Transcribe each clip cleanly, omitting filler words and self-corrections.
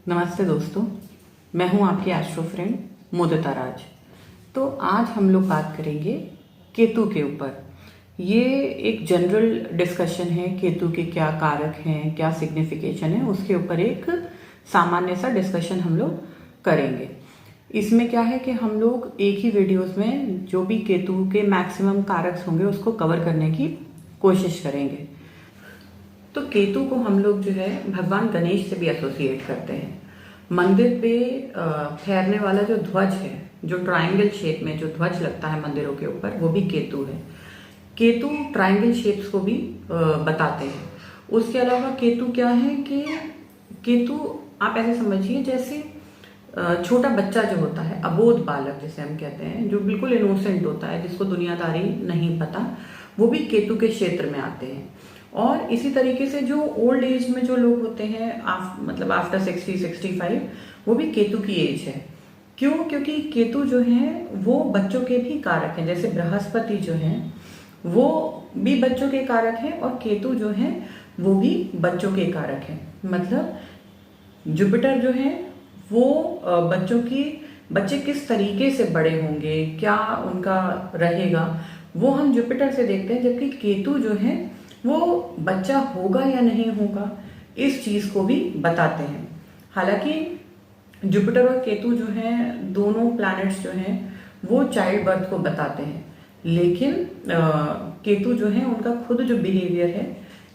नमस्ते दोस्तों, मैं हूं आपकी एस्ट्रो फ्रेंड मोदिता राज। तो आज हम लोग बात करेंगे केतु के ऊपर। ये एक जनरल डिस्कशन है, केतु के क्या कारक हैं, क्या सिग्निफिकेशन है, उसके ऊपर एक सामान्य सा डिस्कशन हम लोग करेंगे। इसमें क्या है कि हम लोग एक ही वीडियोस में जो भी केतु के मैक्सिमम कारक होंगे उसको कवर करने की कोशिश करेंगे। तो केतु को हम लोग जो है भगवान गणेश से भी एसोसिएट करते हैं। मंदिर पे फहरने वाला जो ध्वज है, जो ट्रायंगल शेप में जो ध्वज लगता है मंदिरों के ऊपर, वो भी केतु है। केतु ट्रायंगल शेप्स को भी बताते हैं। उसके अलावा केतु क्या है कि केतु आप ऐसे समझिए जैसे छोटा बच्चा जो होता है, अबोध बालक जिसे हम कहते हैं, जो बिल्कुल इनोसेंट होता है, जिसको दुनियादारी नहीं पता, वो भी केतु के क्षेत्र में आते हैं। और इसी तरीके से जो ओल्ड एज में जो लोग होते हैं, मतलब आफ्टर 60-65, वो भी केतु की एज है। क्यों? क्योंकि केतु जो है वो बच्चों के भी कारक हैं। जैसे बृहस्पति जो है वो भी बच्चों के कारक हैं, और केतु जो है वो भी बच्चों के कारक हैं। मतलब जुपिटर जो है वो बच्चे किस तरीके से बड़े होंगे, क्या उनका रहेगा, वो हम जुपिटर से देखते हैं। जबकि केतु जो है वो बच्चा होगा या नहीं होगा, इस चीज को भी बताते हैं। हालांकि जुपिटर और केतु जो है, दोनों प्लैनेट्स जो हैं वो चाइल्ड बर्थ को बताते हैं, लेकिन केतु जो है उनका खुद जो बिहेवियर है,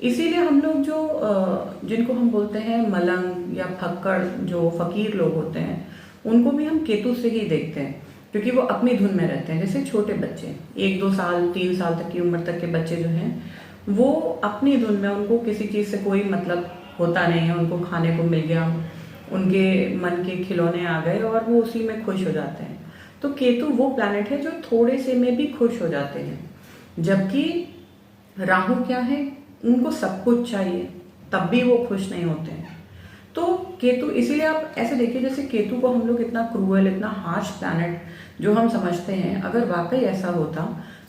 इसीलिए हम लोग जिनको हम बोलते हैं मलंग या फक्कड़, जो फकीर लोग होते हैं, उनको भी हम केतु से ही देखते हैं, क्योंकि वो अपनी धुन में रहते हैं। जैसे छोटे बच्चे, 1-2 साल 3 साल तक की उम्र तक के बच्चे जो हैं, वो अपनी धुन में, उनको किसी चीज से कोई मतलब होता नहीं है। उनको खाने को मिल गया, उनके मन के खिलौने आ गए और वो उसी में खुश हो जाते हैं। तो केतु वो प्लैनेट है जो थोड़े से में भी खुश हो जाते हैं। जबकि राहु क्या है, उनको सब कुछ चाहिए, तब भी वो खुश नहीं होते हैं। तो केतु, इसीलिए आप ऐसे देखिए, जैसे केतु को हम लोग इतना क्रूअल, इतना हार्श प्लैनेट जो हम समझते हैं, अगर वाकई ऐसा होता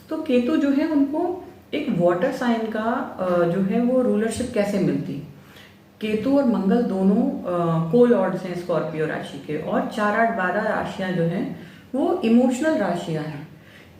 तो केतु जो है उनको एक वाटर साइन का जो है वो रूलरशिप कैसे मिलती। केतु और मंगल दोनों को लॉर्ड्स हैं स्कॉर्पियो राशि के, और 4-8-12 राशियां जो हैं वो इमोशनल राशियां हैं।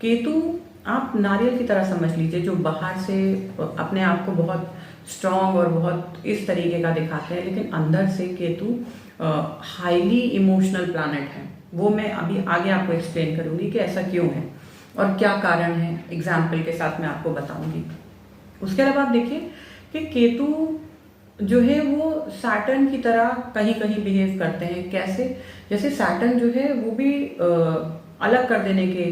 केतु आप नारियल की तरह समझ लीजिए, जो बाहर से अपने आप को बहुत स्ट्रांग और बहुत इस तरीके का दिखाते हैं, लेकिन अंदर से केतु हाईली इमोशनल प्लैनेट है। वो मैं अभी आगे आपको एक्सप्लेन करूंगी कि ऐसा क्यों है और क्या कारण है, एग्जाम्पल के साथ मैं आपको बताऊंगी। उसके अलावा आप देखिए कि केतु जो है वो सैटर्न की तरह कहीं कहीं बिहेव करते हैं। कैसे? जैसे सैटर्न जो है वो भी अलग कर देने के,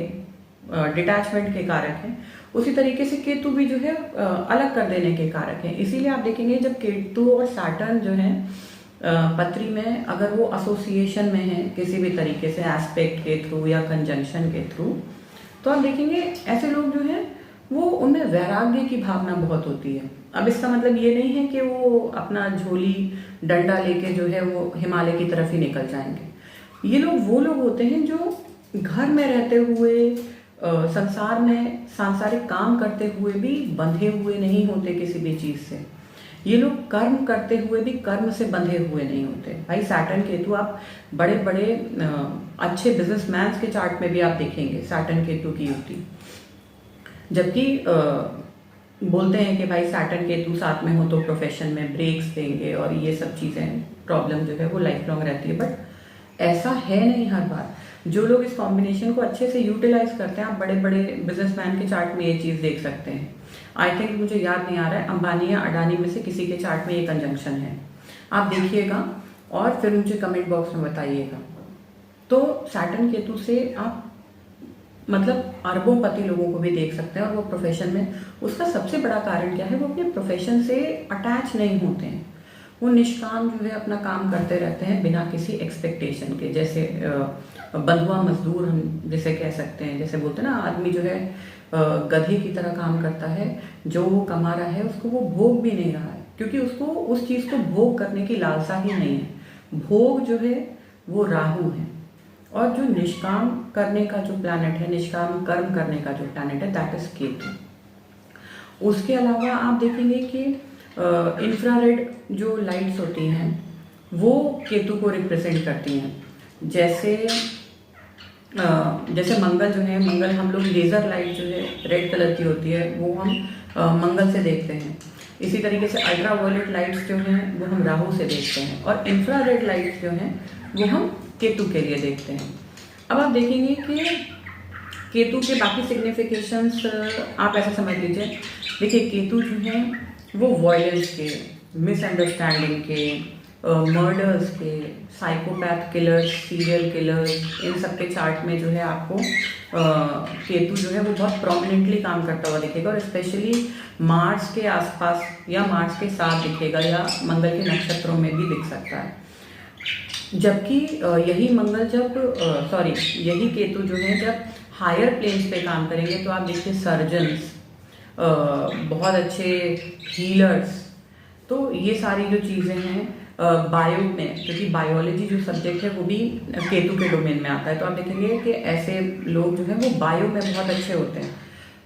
डिटैचमेंट के कारक हैं, उसी तरीके से केतु भी जो है अलग कर देने के कारक हैं। इसीलिए आप देखेंगे जब केतु और सैटर्न जो है पत्री में, अगर वो एसोसिएशन में है किसी भी तरीके से, एस्पेक्ट के थ्रू या कंजंक्शन के थ्रू, तो आप देखेंगे ऐसे लोग जो हैं वो, उनमें वैराग्य की भावना बहुत होती है। अब इसका मतलब ये नहीं है कि वो अपना झोली डंडा लेके जो है वो हिमालय की तरफ ही निकल जाएंगे। ये लोग वो लोग होते हैं जो घर में रहते हुए, संसार में सांसारिक काम करते हुए भी बंधे हुए नहीं होते किसी भी चीज से। ये लोग कर्म करते हुए भी कर्म से बंधे हुए नहीं होते। भाई सैटर्न केतु आप बड़े बड़े अच्छे बिजनेसमैन के चार्ट में भी आप देखेंगे सैटर्न केतु की युति। जबकि बोलते हैं कि भाई सैटर्न केतु साथ में हो तो प्रोफेशन में ब्रेक्स देंगे और ये सब चीजें, प्रॉब्लम जो है वो लाइफ लॉन्ग रहती है, बट ऐसा है नहीं हर बार। जो लोग इस कॉम्बिनेशन को अच्छे से यूटिलाइज करते हैं, आप बड़े बड़े बिजनेसमैन के चार्ट में ये चीज देख सकते हैं। आई थिंक, मुझे याद नहीं आ रहा है, अंबानी या अडानी में से किसी के चार्ट में ये कंजंक्शन है। आप देखिएगा और फिर मुझे कमेंट बॉक्स में बताइएगा। तो सैटर्न केतु से आप मतलब अरबोंपति लोगों को भी देख सकते हैं, और वो प्रोफेशन में, उसका सबसे बड़ा कारण क्या है, वो अपने प्रोफेशन से अटैच नहीं होते हैं। वो निष्काम जो है अपना काम करते रहते हैं बिना किसी एक्सपेक्टेशन के। जैसे बंधुआ मजदूर हम जिसे कह सकते हैं, जैसे बोलते हैं ना, आदमी जो है गधे की तरह काम करता है, जो वो कमा रहा है उसको वो भोग भी नहीं रहा है, क्योंकि उसको उस चीज को भोग करने की लालसा ही नहीं है। भोग जो है वो राहु है, और जो निष्काम करने का जो प्लैनेट है, निष्काम कर्म करने का जो प्लैनेट है, दैट इज केतु। उसके अलावा आप देखेंगे कि इंफ्रारेड जो लाइट्स होती हैं वो केतु को रिप्रेजेंट करती हैं। जैसे जैसे मंगल जो है, मंगल हम लोग लेज़र लाइट जो है रेड कलर की होती है वो हम मंगल से देखते हैं। इसी तरीके से अल्ट्रा वायलेट लाइट्स जो हैं वो हम राहु से देखते हैं, और इंफ्रारेड लाइट्स जो हैं वो हम केतु के लिए देखते हैं। अब आप देखेंगे कि केतु के बाकी सिग्निफिकेशंस आप ऐसा समझ लीजिए। देखिए, केतु जो है वो वॉयलेंस के, मिसअंडरस्टैंडिंग के, मर्डर्स के, साइकोपैथ किलर्स, सीरियल किलर्स, इन सब के चार्ट में जो है आपको केतु जो है वो बहुत प्रोमिनेंटली काम करता हुआ दिखेगा, और स्पेशली मार्स के आसपास या मार्स के साथ दिखेगा, या मंगल के नक्षत्रों में भी दिख सकता है। जबकि यही मंगल जब यही केतु जो है जब हायर प्लेन्स पे काम करेंगे तो आप देखिए सर्जन्स, बहुत अच्छे हीलर्स, तो ये सारी जो चीज़ें हैं बायो में, क्योंकि बायोलॉजी जो सब्जेक्ट है वो भी केतु के डोमेन में आता है, तो आप देखेंगे कि ऐसे लोग जो हैं वो बायो में बहुत अच्छे होते हैं।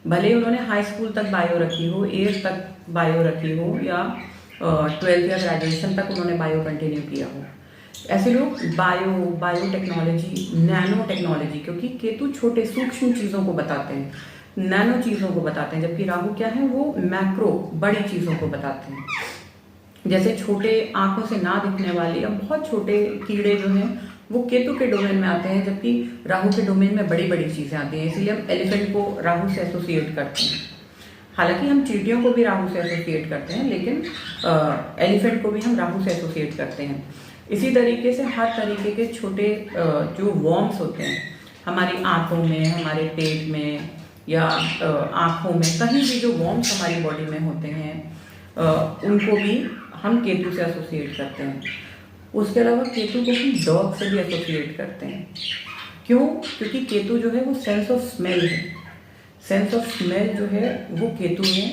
भले ही उन्होंने हाई स्कूल तक बायो रखी हो, 8th तक बायो रखी हो, या 12th या ग्रेजुएशन तक उन्होंने बायो कंटिन्यू किया हो, ऐसे लोग बायो टेक्नोलॉजी, नैनो टेक्नोलॉजी, क्योंकि केतु छोटे सूक्ष्म चीज़ों को बताते हैं, नैनो चीज़ों को बताते हैं, जबकि राहु क्या है, वो मैक्रो बड़ी चीज़ों को बताते हैं। जैसे छोटे आंखों से ना दिखने वाले या बहुत छोटे कीड़े जो हैं वो केतु के डोमेन में आते हैं, जबकि राहु के डोमेन में बड़ी बड़ी चीज़ें आती हैं। इसीलिए हम एलिफेंट को राहु से एसोसिएट करते हैं। हालांकि हम चींटियों को भी राहु से एसोसिएट करते हैं, लेकिन एलिफेंट को भी हम राहु से एसोसिएट करते हैं। इसी तरीके से हर तरीके के छोटे जो वॉर्म्स होते हैं हमारी आंखों में, हमारे पेट में, या आंखों में, कहीं भी जो वॉर्म्स हमारी बॉडी में होते हैं उनको भी हम केतु से एसोसिएट करते हैं। उसके अलावा केतु को हम डॉग से भी एसोसिएट करते हैं। क्यों? क्योंकि केतु जो है वो सेंस ऑफ स्मेल है। सेंस ऑफ स्मेल जो है वो केतु है।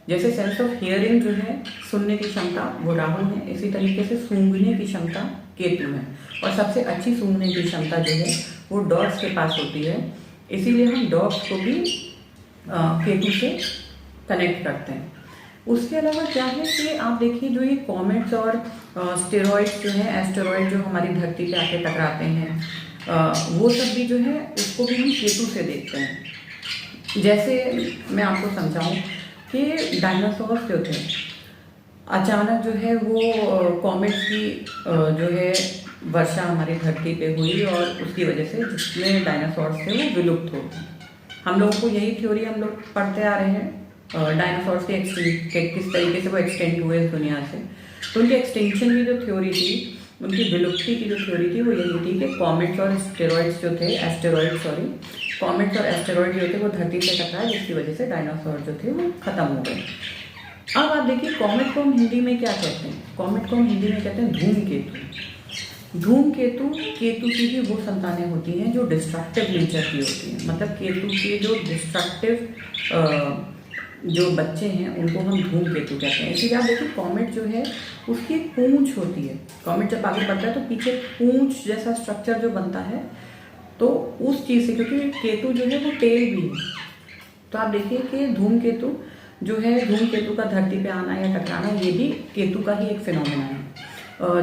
जैसे सेंस ऑफ हियरिंग जो है, सुनने की क्षमता, वो राहु है। इसी तरीके से सूंघने की क्षमता केतु है, और सबसे अच्छी सूंघने की क्षमता जो है वो डॉग्स के पास होती है। इसीलिए हम डॉग्स को भी केतु से कनेक्ट करते हैं। उसके अलावा क्या है कि आप देखिए जो ये कॉमेट्स और स्टेरॉइड्स जो हैं, एस्टेरॉइड जो हमारी धरती पे आके टकराते हैं, वो सब भी जो है उसको भी हम केतु से देखते हैं। जैसे मैं आपको समझाऊं कि डायनासोर्स जो थे, अचानक जो है वो कॉमेट्स की जो है वर्षा हमारी धरती पे हुई, और उसकी वजह से जितने डायनासोर्स थे वो विलुप्त हो गए। हम लोगों को यही थ्योरी हम लोग पढ़ते आ रहे हैं, डायनासोर्स के किस तरीके से वो एक्सटेंड हुए इस दुनिया से। तो उनकी एक्सटेंशन की जो थ्योरी थी, उनकी विलुप्ति की जो थ्योरी थी वो यही थी कि कॉमेट्स और एस्टेरॉइड्स जो थे, कॉमेट्स और एस्टेरॉइड जो थे वो धरती से टकराए, जिसकी वजह से डायनासोर जो थे वो खत्म हो गए। अब आप देखिए कॉमेट को हम हिंदी में क्या कहते हैं? कॉमेट को हम हिंदी में कहते हैं धूमकेतु। धूमकेतु केतु की ही वो संतानें होती हैं जो डिस्ट्रक्टिव नेचर की होती हैं। मतलब केतु के जो डिस्ट्रक्टिव जो बच्चे हैं उनको हम धूमकेतु कहते हैं। इसीलिए आप देखिए कॉमेट जो है उसकी एक पूंछ होती है। कॉमेट जब आगे बढ़ता है तो पीछे पूंछ जैसा स्ट्रक्चर जो बनता है, तो उस चीज़ से, क्योंकि केतु जो है वो टेल भी है, तो आप देखिए कि धूमकेतु जो है, धूमकेतु का धरती पे आना या टकराना, ये भी केतु का ही एक फिनोमेना है।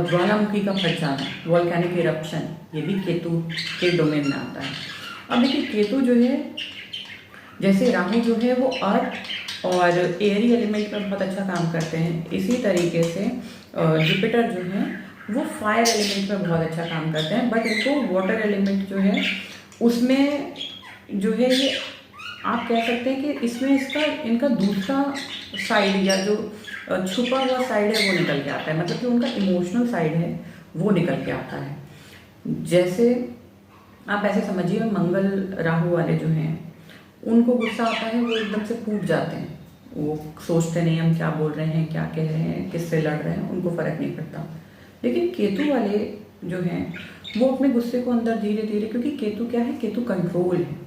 ज्वालामुखी का फट जाना, वॉल्केनिक इरप्शन, ये भी केतु के डोमेन में आता है। अब देखिए केतु जो है, जैसे राहु जो है वो अर्थ और एयरी एलिमेंट पर बहुत अच्छा काम करते हैं, इसी तरीके से जुपिटर जो है वो फायर एलिमेंट पर बहुत अच्छा काम करते हैं। बट इनको वाटर एलिमेंट जो है उसमें जो है, ये आप कह सकते हैं कि इसमें इनका दूसरा साइड या जो छुपा हुआ साइड है वो निकल के आता है। मतलब कि उनका इमोशनल साइड है वो निकल के आता है। जैसे आप ऐसे समझिए, मंगल राहु वाले जो हैं उनको गुस्सा आता है, वो एकदम से फूट जाते हैं, वो सोचते नहीं हम क्या बोल रहे हैं, क्या कह रहे हैं, किससे लड़ रहे हैं, उनको फ़र्क नहीं पड़ता। लेकिन केतु वाले जो हैं वो अपने गुस्से को अंदर धीरे धीरे, क्योंकि केतु क्या है, केतु कंट्रोल है,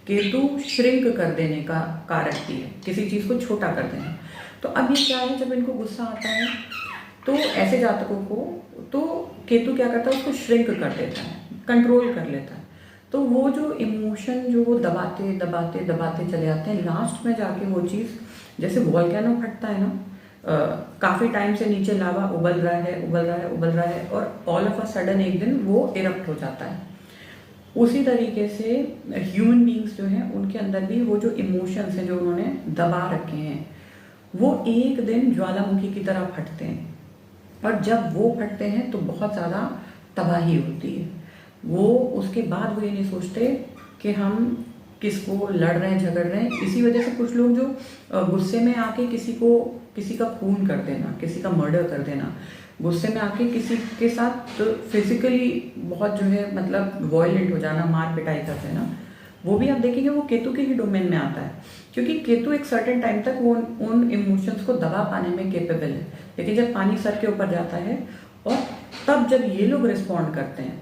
केतु श्रिंक कर देने का कारक भी है, किसी चीज़ को छोटा कर देना। तो अब ये क्या है, जब इनको गुस्सा आता है तो ऐसे जातकों को, तो केतु क्या करता है, उसको श्रिंक कर देता है, कंट्रोल कर लेता है। तो वो जो इमोशन जो वो दबाते दबाते दबाते चले आते हैं, लास्ट में जाके वो चीज़, जैसे वॉल्केनो फटता है ना, काफ़ी टाइम से नीचे लावा उबल रहा है, उबल रहा है, उबल रहा है, और ऑल ऑफ अ सडन एक दिन वो इरप्ट हो जाता है। उसी तरीके से ह्यूमन बींग्स जो हैं उनके अंदर भी वो जो इमोशंस हैं जो उन्होंने दबा रखे हैं वो एक दिन ज्वालामुखी की तरह फटते हैं, और जब वो फटते हैं तो बहुत ज़्यादा तबाही होती है। वो उसके बाद वो ये नहीं सोचते कि हम किसको लड़ रहे हैं, झगड़ रहे हैं। इसी वजह से कुछ लोग जो गुस्से में आके किसी का खून कर देना, किसी का मर्डर कर देना, गुस्से में आके किसी के साथ फिजिकली बहुत जो है मतलब वॉयलेंट हो जाना, मार पिटाई कर देना, वो भी आप देखेंगे वो केतु के ही डोमेन में आता है। क्योंकि केतु एक सर्टेन टाइम तक वो उन इमोशंस को दबा पाने में केपेबल है, लेकिन जब पानी सर के ऊपर जाता है और तब जब ये लोग रिस्पॉन्ड करते हैं,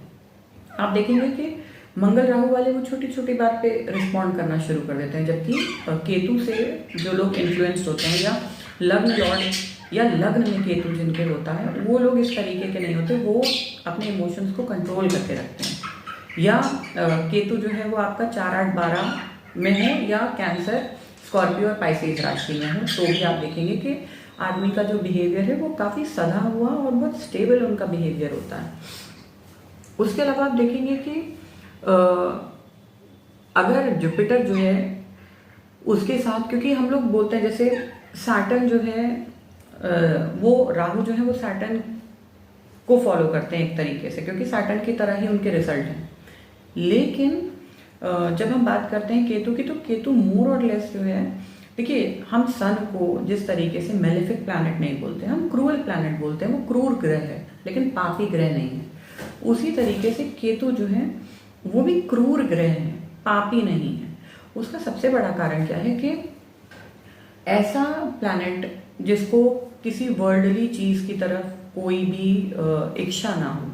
आप देखेंगे कि मंगल राहु वाले वो छोटी छोटी बात पे रिस्पॉन्ड करना शुरू कर देते हैं, जबकि केतु से जो लोग इन्फ्लुएंस्ड होते हैं या लग्न लॉर्ड या लग्न में केतु जिनके होता है वो लोग इस तरीके के नहीं होते, वो अपने इमोशंस को कंट्रोल करके रखते हैं। या केतु जो है वो आपका 4, 8, 12 में है या कैंसर, स्कॉर्पियो और पाइसेस राशि में है, तो भी आप देखेंगे कि आदमी का जो बिहेवियर है वो काफ़ी सधा हुआ और बहुत स्टेबल उनका बिहेवियर होता है। उसके अलावा आप देखेंगे कि अगर जुपिटर जो है उसके साथ, क्योंकि हम लोग बोलते हैं जैसे सैटर्न जो है वो राहु जो है वो सैटर्न को फॉलो करते हैं एक तरीके से, क्योंकि सैटर्न की तरह ही उनके रिजल्ट हैं। लेकिन जब हम बात करते हैं केतु की, तो केतु मोर और लेस जो है, देखिए हम सन को जिस तरीके से मेलेफिक प्लैनेट नहीं बोलते, हम क्रूअल प्लैनेट बोलते हैं, वो क्रूर ग्रह है लेकिन पापी ग्रह नहीं है। उसी तरीके से केतु जो है वो भी क्रूर ग्रह है, पापी नहीं है। उसका सबसे बड़ा कारण क्या है कि ऐसा प्लैनेट जिसको किसी वर्ल्डली चीज की तरफ कोई भी इच्छा ना हो,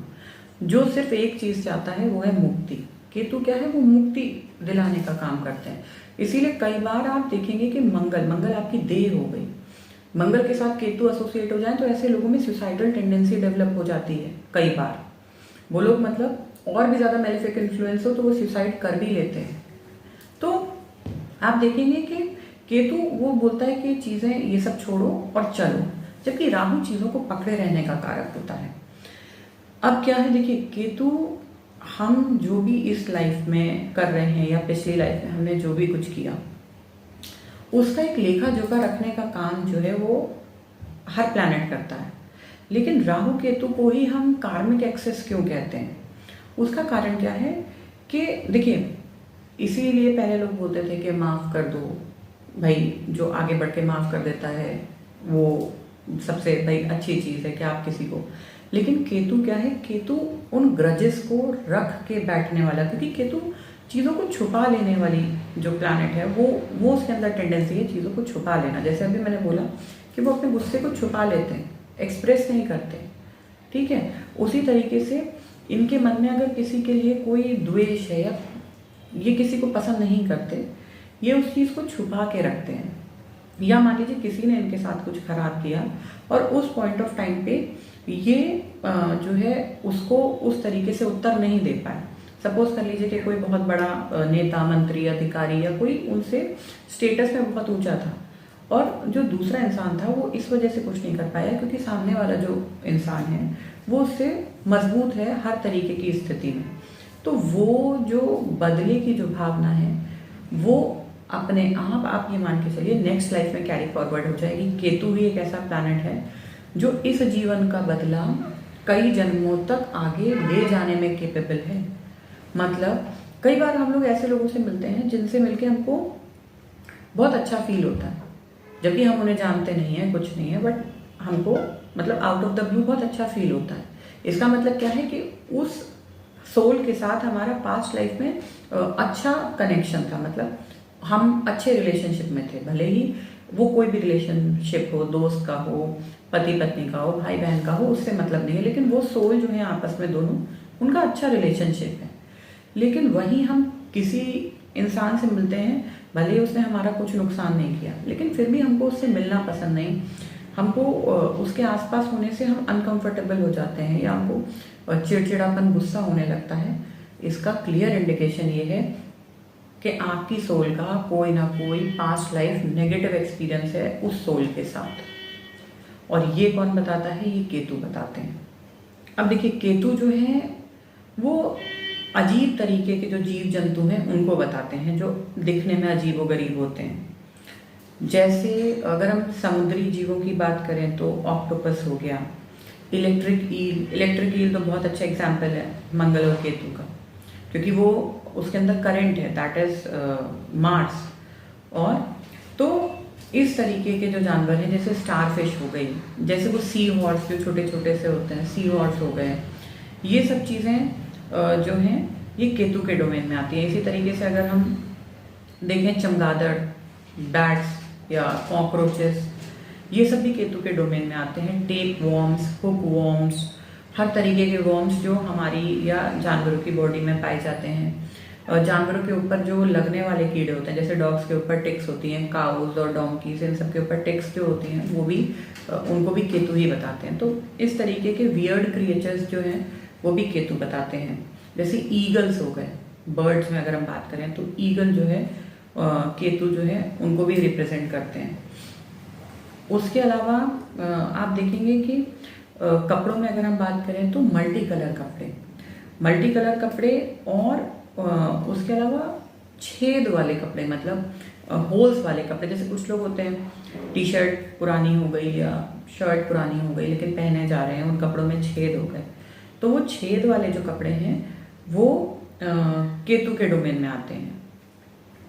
जो सिर्फ एक चीज चाहता है वो है मुक्ति। केतु क्या है, वो मुक्ति दिलाने का काम करते हैं। इसीलिए कई बार आप देखेंगे कि मंगल आपकी देह हो गई, मंगल के साथ केतु एसोसिएट हो जाए तो ऐसे लोगों में सुसाइडल टेंडेंसी डेवलप हो जाती है। कई बार वो लोग मतलब और भी ज्यादा मेलेफिक इन्फ्लुएंस हो तो वो सुसाइड कर भी लेते हैं। तो आप देखेंगे कि केतु वो बोलता है कि चीजें ये सब छोड़ो और चलो, जबकि राहु चीजों को पकड़े रहने का कारक होता है। अब क्या है, देखिए केतु हम जो भी इस लाइफ में कर रहे हैं या पिछली लाइफ में हमने जो भी कुछ किया उसका एक लेखा जोखा रखने का काम जो है वो हर प्लैनेट करता है। लेकिन राहु केतु को ही हम कार्मिक एक्सेस क्यों कहते हैं, उसका कारण क्या है कि देखिए इसीलिए पहले लोग बोलते थे कि माफ़ कर दो भाई, जो आगे बढ़ के माफ़ कर देता है वो सबसे भाई अच्छी चीज़ है कि आप किसी को। लेकिन केतु क्या है, केतु उन ग्रजेस को रख के बैठने वाला, क्योंकि केतु चीज़ों को छुपा लेने वाली जो प्लैनेट है वो उसके अंदर टेंडेंसी है चीज़ों को छुपा लेना। जैसे अभी मैंने बोला कि वो अपने गुस्से को छुपा लेते हैं, एक्सप्रेस नहीं करते, ठीक है। उसी तरीके से इनके मन में अगर किसी के लिए कोई द्वेष है या ये किसी को पसंद नहीं करते, ये उस चीज़ को छुपा के रखते हैं। या मान लीजिए किसी ने इनके साथ कुछ खराब किया और उस पॉइंट ऑफ टाइम पे ये जो है उसको उस तरीके से उत्तर नहीं दे पाए। सपोज कर लीजिए कि कोई बहुत बड़ा नेता, मंत्री, अधिकारी या कोई उनसे स्टेटस में बहुत ऊंचा था और जो दूसरा इंसान था वो इस वजह से कुछ नहीं कर पाया क्योंकि सामने वाला जो इंसान है वो उससे मजबूत है हर तरीके की स्थिति में। तो वो जो बदले की जो भावना है वो अपने आप ये मान के चलिए नेक्स्ट लाइफ में कैरी फॉरवर्ड हो जाएगी। केतु ही एक ऐसा प्लैनेट है जो इस जीवन का बदला कई जन्मों तक आगे ले जाने में केपेबल है। मतलब कई बार हम लोग ऐसे लोगों से मिलते हैं जिनसे मिलके हमको बहुत अच्छा फील होता है, जबकि हम उन्हें जानते नहीं है, कुछ नहीं है, बट हमको मतलब आउट ऑफ द ब्लू बहुत अच्छा फील होता है। इसका मतलब क्या है कि उस सोल के साथ हमारा पास्ट लाइफ में अच्छा कनेक्शन था, मतलब हम अच्छे रिलेशनशिप में थे। भले ही वो कोई भी रिलेशनशिप हो, दोस्त का हो, पति पत्नी का हो, भाई बहन का हो, उससे मतलब नहीं है, लेकिन वो सोल जो है आपस में दोनों उनका अच्छा रिलेशनशिप है। लेकिन वहीं हम किसी इंसान से मिलते हैं, भले ही उसने हमारा कुछ नुकसान नहीं किया, लेकिन फिर भी हमको उससे मिलना पसंद नहीं, हमको उसके आसपास होने से हम अनकंफर्टेबल हो जाते हैं या हमको चिड़चिड़ापन, गुस्सा होने लगता है। इसका क्लियर इंडिकेशन ये है कि आपकी सोल का कोई ना कोई पास्ट लाइफ नेगेटिव एक्सपीरियंस है उस सोल के साथ। और ये कौन बताता है? ये केतु बताते हैं। अब देखिए केतु जो है वो अजीब तरीके के जो जीव जंतु हैं उनको बताते हैं, जो दिखने में अजीब व गरीब होते हैं। जैसे अगर हम समुद्री जीवों की बात करें तो ऑक्टोपस हो गया, इलेक्ट्रिक ईल तो बहुत अच्छा एग्जाम्पल है मंगल और केतु का, क्योंकि वो उसके अंदर करंट है, दैट इज मार्स। और तो इस तरीके के जो जानवर हैं, जैसे स्टारफिश हो गई, जैसे वो सी हॉर्स जो छोटे छोटे से होते हैं, सी हॉर्स हो गए, ये सब चीज़ें जो हैं ये केतु के डोमेन में आती हैं। इसी तरीके से अगर हम देखें चमगादड़, बैट्स या कॉकरोचेस, ये सब भी केतु के डोमेन में आते हैं। टेप वॉर्म्स, हुक वॉर्म्स, हर तरीके के वॉर्म्स जो हमारी या जानवरों की बॉडी में पाए जाते हैं। जानवरों के ऊपर जो लगने वाले कीड़े होते हैं, जैसे डॉग्स के ऊपर टिक्स होती हैं, काउज और डोंकीज, इन सब के ऊपर टिक्स जो होती हैं वो भी उनको भी केतु ही बताते हैं। तो इस तरीके के वियर्ड क्रिएचर्स जो हैं वो भी केतु बताते हैं। जैसे ईगल्स हो गए, बर्ड्स में अगर हम बात करें तो ईगल जो है केतु जो है उनको भी रिप्रेजेंट करते हैं। उसके अलावा आप देखेंगे कि कपड़ों में अगर हम बात करें तो मल्टी कलर कपड़े और उसके अलावा छेद वाले कपड़े, मतलब होल्स वाले कपड़े। जैसे कुछ लोग होते हैं टी शर्ट पुरानी हो गई या शर्ट पुरानी हो गई लेकिन पहने जा रहे हैं, उन कपड़ों में छेद हो गए, तो वो छेद वाले जो कपड़े हैं वो केतु के डोमेन में आते हैं।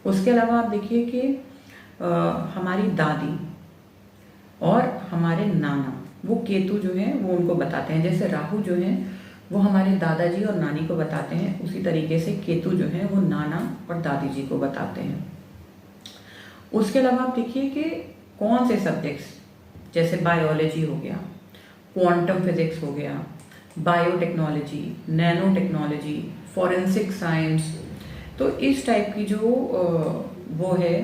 उसके अलावा आप देखिए कि हमारी दादी और हमारे नाना, वो केतु जो है वो उनको बताते हैं। जैसे राहु जो है वो हमारे दादाजी और नानी को बताते हैं, उसी तरीके से केतु जो है वो नाना और दादी जी को बताते हैं। उसके अलावा आप देखिए कि कौन से सब्जेक्ट्स, जैसे बायोलॉजी हो गया, क्वांटम फिजिक्स हो गया, biotechnology, nano technology, forensic science, तो इस टाइप की जो वो है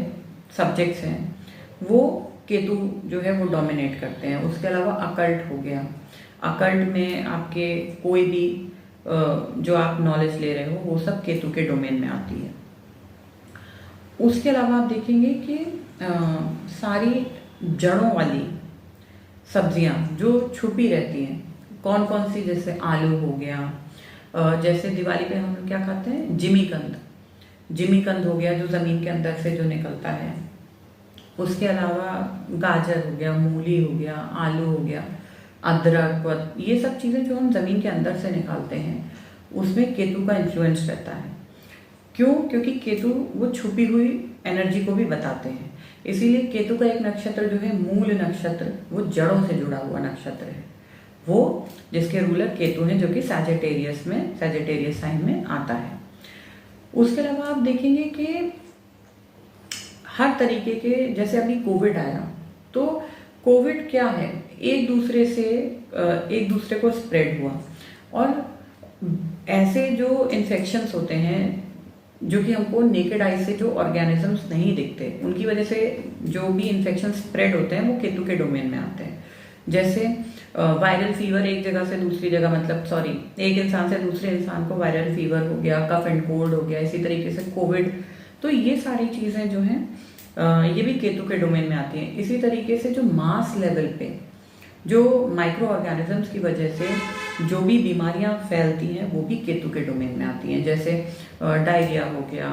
सब्जेक्ट्स हैं वो केतु जो है वो डोमिनेट करते हैं। उसके अलावा अकल्ट हो गया, अकल्ट में आपके कोई भी जो आप नॉलेज ले रहे हो वो सब केतु के डोमेन में आती है। उसके अलावा आप देखेंगे कि सारी जड़ों वाली सब्जियां जो छुपी रहती हैं, कौन कौन सी, जैसे आलू हो गया, जैसे दिवाली पे हम क्या खाते हैं, जिमीकंद हो गया जो ज़मीन के अंदर से जो निकलता है। उसके अलावा गाजर हो गया, मूली हो गया, आलू हो गया, अदरक, ये सब चीज़ें जो हम ज़मीन के अंदर से निकालते हैं उसमें केतु का इन्फ्लुएंस रहता है। क्यों? क्योंकि केतु वो छुपी हुई एनर्जी को भी बताते हैं। इसीलिए केतु का एक नक्षत्र जो है मूल नक्षत्र, वो जड़ों से जुड़ा हुआ नक्षत्र है, वो जिसके रूलर केतु हैं, जो कि सैजिटेरियस साइन में आता है। उसके अलावा आप देखेंगे कि हर तरीके के, जैसे अभी कोविड आया, तो कोविड क्या है, एक दूसरे को स्प्रेड हुआ, और ऐसे जो इन्फेक्शंस होते हैं जो कि हमको नेकेड आई से जो ऑर्गेनिजम्स नहीं दिखते, उनकी वजह से जो भी इन्फेक्शन स्प्रेड होते हैं वो केतु के डोमेन में आते हैं। जैसे वायरल फीवर एक जगह से दूसरी जगह, एक इंसान से दूसरे इंसान को वायरल फीवर हो गया, कफ एंड कोल्ड हो गया, इसी तरीके से कोविड, तो ये सारी चीज़ें जो हैं ये भी केतु के डोमेन में आती हैं। इसी तरीके से जो मास लेवल पे जो माइक्रो ऑर्गेनिजम्स की वजह से जो भी बीमारियां फैलती हैं वो भी केतु के डोमेन में आती हैं। जैसे डायरिया हो गया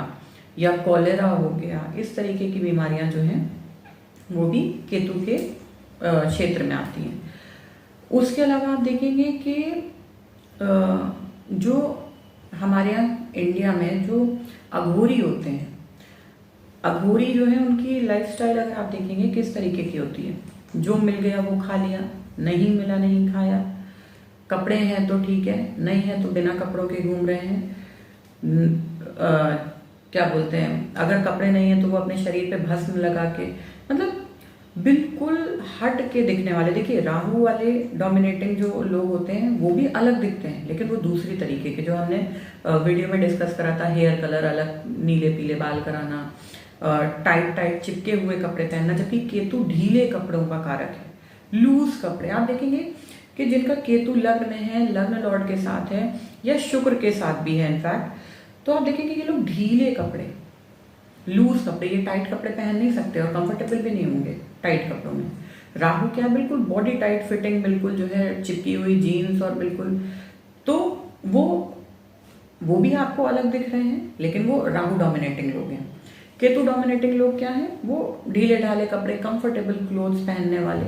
या कॉलेरा हो गया, इस तरीके की बीमारियां जो हैं वो भी केतु के क्षेत्र में आती हैं। उसके अलावा आप देखेंगे कि जो हमारे यहाँ इंडिया में जो अघोरी होते हैं, अघोरी जो है उनकी लाइफस्टाइल अगर आप देखेंगे किस तरीके की होती है, जो मिल गया वो खा लिया, नहीं मिला नहीं खाया, कपड़े हैं तो ठीक है, नहीं है तो बिना कपड़ों के घूम रहे हैं, क्या बोलते हैं, अगर कपड़े नहीं है तो वो अपने शरीर पे भस्म लगा के, मतलब बिल्कुल हट के दिखने वाले। देखिए राहु वाले डोमिनेटिंग जो लोग होते हैं वो भी अलग दिखते हैं, लेकिन वो दूसरी तरीके के, जो हमने वीडियो में डिस्कस करा था, हेयर कलर अलग, नीले पीले बाल कराना, टाइट चिपके हुए कपड़े पहनना, जबकि केतु ढीले कपड़ों का कारक है, लूज कपड़े। आप देखेंगे कि जिनका केतु लग्न में है, लग्न लॉर्ड के साथ है या शुक्र के साथ भी है इनफैक्ट, तो आप देखेंगे ये लोग ढीले कपड़े, लूज कपड़े, ये टाइट कपड़े पहन नहीं सकते और कंफर्टेबल भी नहीं होंगे टाइट कपड़ों में। राहु क्या है, बिल्कुल बॉडी टाइट फिटिंग, बिल्कुल जो है चिपकी हुई जीन्स और बिल्कुल, तो वो भी आपको अलग दिख रहे हैं, लेकिन वो राहु डोमिनेटिंग लोग हैं। केतु डोमिनेटिंग लोग क्या हैं, वो ढीले ढाले कपड़े, कंफर्टेबल क्लोथ्स पहनने वाले।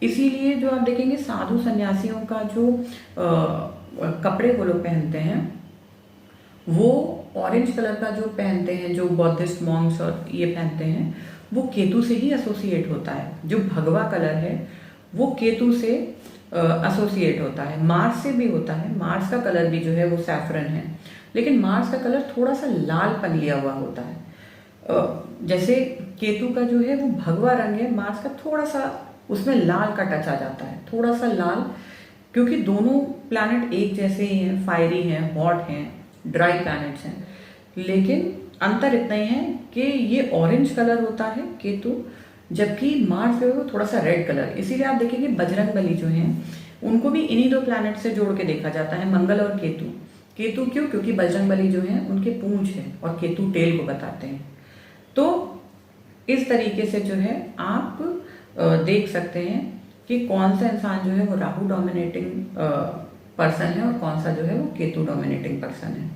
इसीलिए जो आप देखेंगे साधु सन्यासियों का जो कपड़े वो लोग पहनते हैं, वो ऑरेंज कलर का जो पहनते हैं, जो बौद्धिस्ट मॉन्क्स और ये पहनते हैं, वो केतु से ही एसोसिएट होता है। जो भगवा कलर है वो केतु से एसोसिएट होता है। मार्स से भी होता है, मार्स का कलर भी जो है वो सैफरन है, लेकिन मार्स का कलर थोड़ा सा लालपन लिया हुआ होता है। जैसे केतु का जो है वो भगवा रंग है, मार्स का थोड़ा सा उसमें लाल का टच आ जाता है, थोड़ा सा लाल, क्योंकि दोनों प्लैनेट एक जैसे ही हैं, फायरी हैं, हॉट हैं, ड्राई प्लैनेट्स हैं, लेकिन अंतर इतना ही है कि ये ऑरेंज कलर होता है केतु, जबकि मार्स जो है वो थोड़ा सा रेड कलर। इसीलिए आप देखेंगे बजरंगबली जो हैं उनको भी इन्हीं दो प्लैनेट से जोड़ के देखा जाता है, मंगल और केतु। केतु क्यों? क्योंकि बजरंगबली जो है उनके पूंछ है और केतु टेल को बताते हैं। तो इस तरीके से जो है आप देख सकते हैं कि कौन सा इंसान जो है वो राहु डोमिनेटिंग पर्सन है और कौन सा जो है वो केतु डोमिनेटिंग पर्सन है।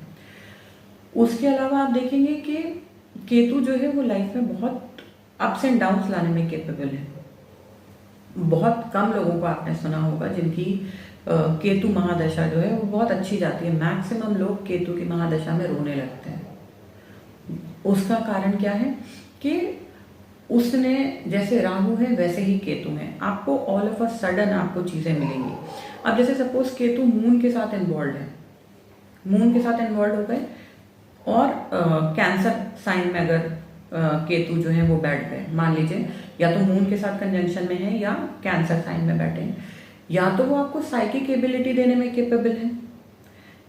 उसके अलावा आप देखेंगे कि केतु जो है वो लाइफ में बहुत अप्स एंड डाउन्स लाने में केपेबल है। बहुत कम लोगों को आपने सुना होगा जिनकी केतु महादशा जो है वो बहुत अच्छी जाती है। मैक्सिमम लोग केतु की महादशा में रोने लगते हैं। उसका कारण क्या है कि उसने, जैसे राहु है वैसे ही केतु है, आपको ऑल ऑफ अ सडन आपको चीजें मिलेंगी। अब जैसे सपोज केतु मून के साथ इन्वॉल्व है, मून के साथ इन्वॉल्व हो गए और कैंसर साइन में अगर केतु जो है वो बैठ गए, मान लीजिए या तो मून के साथ कंजंक्शन में है या कैंसर साइन में बैठे हैं, या तो वो आपको साइकिक एबिलिटी देने में केपेबल है,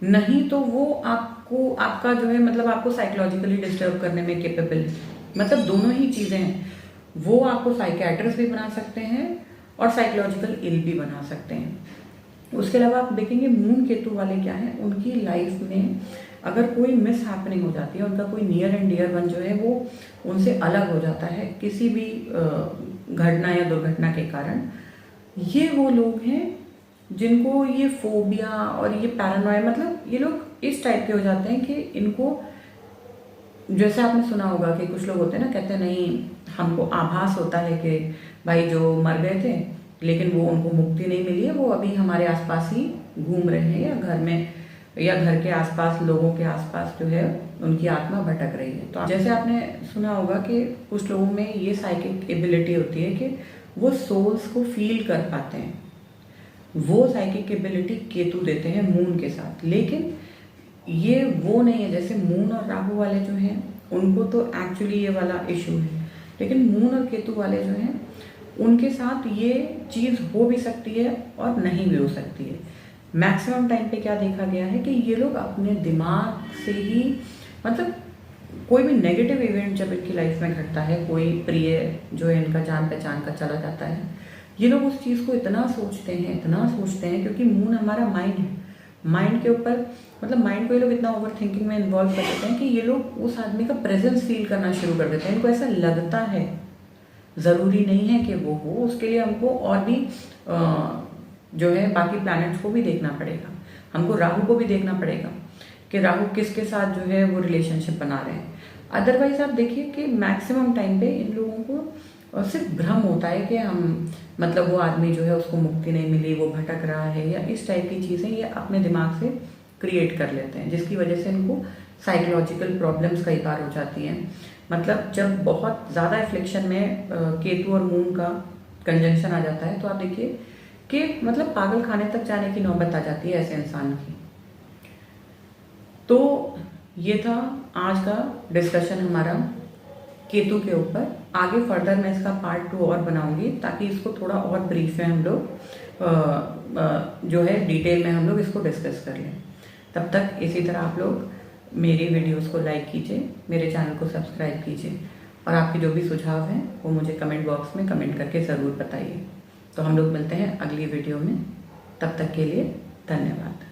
नहीं तो वो आपको आपका जो है मतलब आपको साइकोलॉजिकली डिस्टर्ब करने में केपेबल है। मतलब दोनों ही चीजें हैं। वो आपको साइकियाट्रिस्ट भी बना सकते हैं और साइकोलॉजिकल इल भी बना सकते हैं। उसके अलावा आप देखेंगे मून केतु वाले क्या है, उनकी लाइफ में अगर कोई मिस हैपनिंग हो जाती है, उनका कोई नियर एंड डियर वन जो है वो उनसे अलग हो जाता है किसी भी घटना या दुर्घटना के कारण, ये वो लोग हैं जिनको ये फोबिया और ये पैरानॉय, मतलब ये लोग इस टाइप के हो जाते हैं कि इनको, जैसे आपने सुना होगा कि कुछ लोग होते हैं ना, कहते हैं नहीं हमको आभास होता है कि भाई जो मर गए थे लेकिन वो उनको मुक्ति नहीं मिली है, वो अभी हमारे आसपास ही घूम रहे हैं, या घर में या घर के आसपास लोगों के आसपास जो है उनकी आत्मा भटक रही है। तो जैसे आपने सुना होगा कि कुछ लोगों में ये साइकिक एबिलिटी होती है कि वो सोल्स को फील कर पाते हैं। वो साइकिक एबिलिटी केतु देते हैं मून के साथ, लेकिन ये वो नहीं है। जैसे मून और राहु वाले जो हैं उनको तो एक्चुअली ये वाला इशू है, लेकिन मून और केतु वाले जो हैं उनके साथ ये चीज़ हो भी सकती है और नहीं भी हो सकती है। मैक्सिमम टाइम पे क्या देखा गया है कि ये लोग अपने दिमाग से ही, मतलब कोई भी नेगेटिव इवेंट जब इनकी लाइफ में घटता है, कोई प्रिय जो है इनका जान पहचान का चला जाता है, ये लोग उस चीज़ को इतना सोचते हैं क्योंकि मून हमारा माइंड है। माइंड के ऊपर, मतलब माइंड को ये लोग इतना ओवर थिंकिंग में इन्वॉल्व कर देते हैं कि ये लोग उस आदमी का प्रेजेंस फील करना शुरू कर देते हैं। इनको ऐसा लगता है, ज़रूरी नहीं है कि वो हो, उसके लिए हमको और भी जो है बाकी प्लैनेट्स को भी देखना पड़ेगा। हमको राहु को भी देखना पड़ेगा कि राहु किसके साथ जो है वो रिलेशनशिप बना रहे हैं। अदरवाइज आप देखिए कि मैक्सिमम टाइम पे इन लोगों को सिर्फ भ्रम होता है कि हम, मतलब वो आदमी जो है उसको मुक्ति नहीं मिली, वो भटक रहा है, या इस टाइप की चीज़ें ये अपने दिमाग से क्रिएट कर लेते हैं, जिसकी वजह से इनको साइकोलॉजिकल प्रॉब्लम्स कई बार हो जाती हैं। मतलब जब बहुत ज़्यादा एफ्लिक्शन में केतु और मून का कंजंक्शन आ जाता है तो आप देखिए कि मतलब पागल खाने तक जाने की नौबत आ जाती है ऐसे इंसान की। तो ये था आज का डिस्कशन हमारा केतु के ऊपर। आगे फर्दर मैं इसका पार्ट 2 और बनाऊंगी ताकि इसको थोड़ा और ब्रीफ में हम लोग जो है डिटेल में हम लोग इसको डिस्कस कर लें। तब तक इसी तरह आप लोग मेरी वीडियोस को लाइक कीजिए, मेरे चैनल को सब्सक्राइब कीजिए, और आपके जो भी सुझाव हैं वो मुझे कमेंट बॉक्स में कमेंट करके ज़रूर बताइए। तो हम लोग मिलते हैं अगली वीडियो में, तब तक के लिए धन्यवाद।